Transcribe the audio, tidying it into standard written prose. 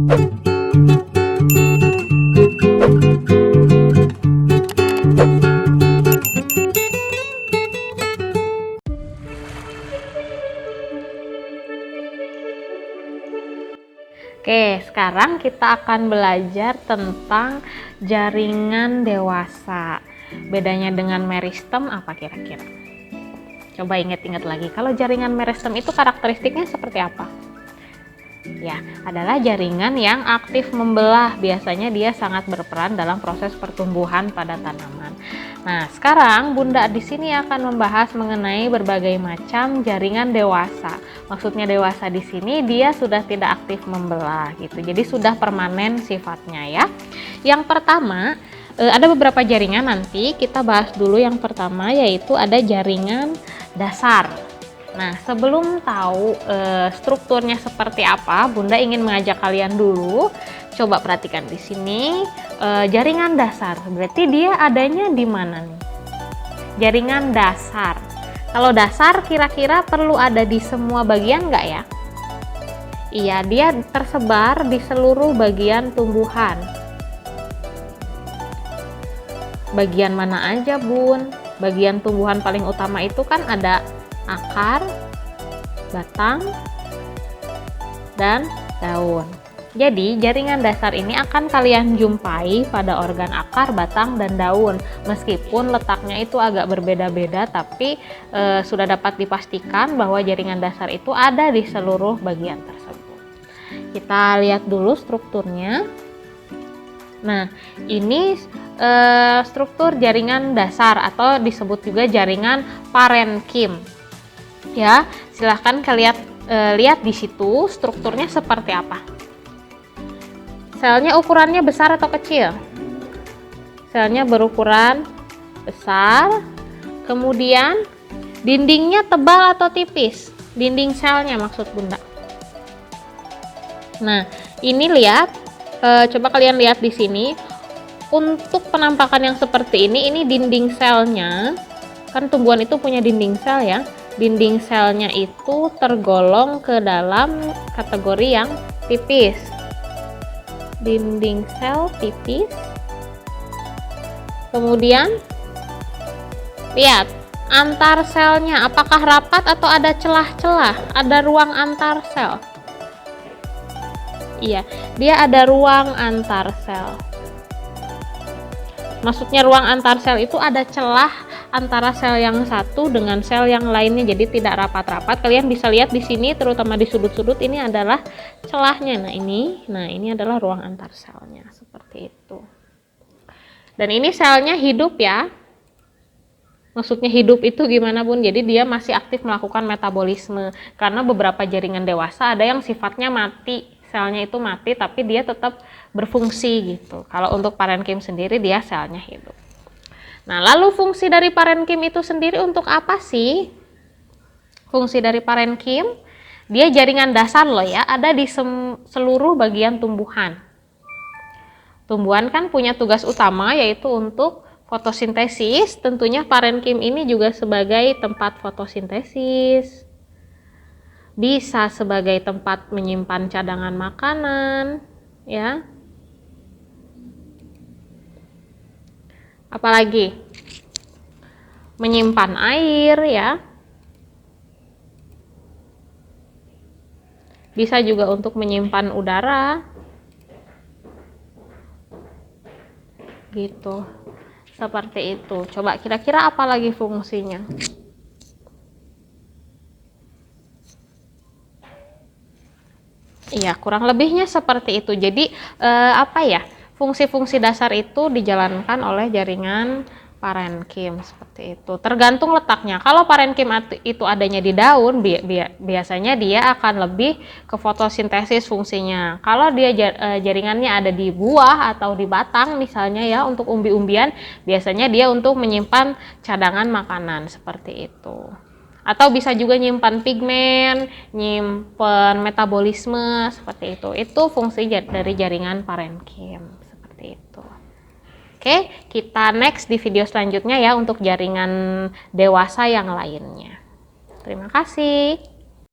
Oke, sekarang kita akan belajar tentang jaringan dewasa. Bedanya dengan meristem apa kira-kira? Coba ingat-ingat lagi, kalau jaringan meristem itu karakteristiknya seperti apa? Ya, adalah jaringan yang aktif membelah. Biasanya dia sangat berperan dalam proses pertumbuhan pada tanaman. Nah, sekarang Bunda di sini akan membahas mengenai berbagai macam jaringan dewasa. Maksudnya dewasa di sini dia sudah tidak aktif membelah gitu. Jadi sudah permanen sifatnya ya. Yang pertama, ada beberapa jaringan, nanti kita bahas dulu yang pertama, yaitu ada jaringan dasar. Nah, sebelum tahu strukturnya seperti apa, Bunda ingin mengajak kalian dulu coba perhatikan di sini jaringan dasar. Berarti dia adanya di mana nih? Jaringan dasar. Kalau dasar kira-kira perlu ada di semua bagian nggak ya? Iya, dia tersebar di seluruh bagian tumbuhan. Bagian mana aja, Bun? Bagian tumbuhan paling utama itu kan ada akar, batang, dan daun. Jadi jaringan dasar ini akan kalian jumpai pada organ akar, batang, dan daun. Meskipun letaknya itu agak berbeda-beda, tapi sudah dapat dipastikan bahwa jaringan dasar itu ada di seluruh bagian tersebut. Kita lihat dulu strukturnya. Nah, ini struktur jaringan dasar atau disebut juga jaringan parenkim. Ya, silahkan kalian lihat di situ strukturnya seperti apa. Selnya ukurannya besar atau kecil? Selnya berukuran besar. Kemudian dindingnya tebal atau tipis? Dinding selnya maksud Bunda. Nah, ini lihat, coba kalian lihat di sini. Untuk penampakan yang seperti ini dinding selnya, kan tumbuhan itu punya dinding sel ya. Dinding selnya itu tergolong ke dalam kategori yang tipis. Dinding sel tipis. Kemudian lihat antar selnya, apakah rapat atau ada celah-celah, ada ruang antar sel. Iya, dia ada ruang antar sel. Maksudnya ruang antar sel itu ada celah antara sel yang satu dengan sel yang lainnya, jadi tidak rapat-rapat. Kalian bisa lihat di sini, terutama di sudut-sudut ini adalah celahnya. Nah ini adalah ruang antar selnya seperti itu. Dan ini selnya hidup ya. Maksudnya hidup itu gimana Bun? Jadi dia masih aktif melakukan metabolisme. Karena beberapa jaringan dewasa ada yang sifatnya mati. Selnya itu mati tapi dia tetap berfungsi gitu. Kalau untuk parenkim sendiri dia selnya hidup. Nah, lalu fungsi dari parenkim itu sendiri untuk apa sih? Fungsi dari parenkim, dia jaringan dasar loh ya, ada di seluruh bagian tumbuhan. Tumbuhan kan punya tugas utama yaitu untuk fotosintesis. Tentunya parenkim ini juga sebagai tempat fotosintesis. Bisa sebagai tempat menyimpan cadangan makanan, ya. Apalagi menyimpan air ya. Bisa juga untuk menyimpan udara. Gitu. Seperti itu. Coba kira-kira apa lagi fungsinya? Iya, kurang lebihnya seperti itu. Jadi apa ya? Fungsi-fungsi dasar itu dijalankan oleh jaringan parenkim seperti itu. Tergantung letaknya. Kalau parenkim itu adanya di daun, biasanya dia akan lebih ke fotosintesis fungsinya. Kalau dia jaringannya ada di buah atau di batang misalnya ya, untuk umbi-umbian, biasanya dia untuk menyimpan cadangan makanan seperti itu. Atau bisa juga nyimpan pigmen, nyimpan metabolisme seperti itu. Itu fungsi dari jaringan parenkim seperti itu. Oke, kita next di video selanjutnya ya untuk jaringan dewasa yang lainnya. Terima kasih.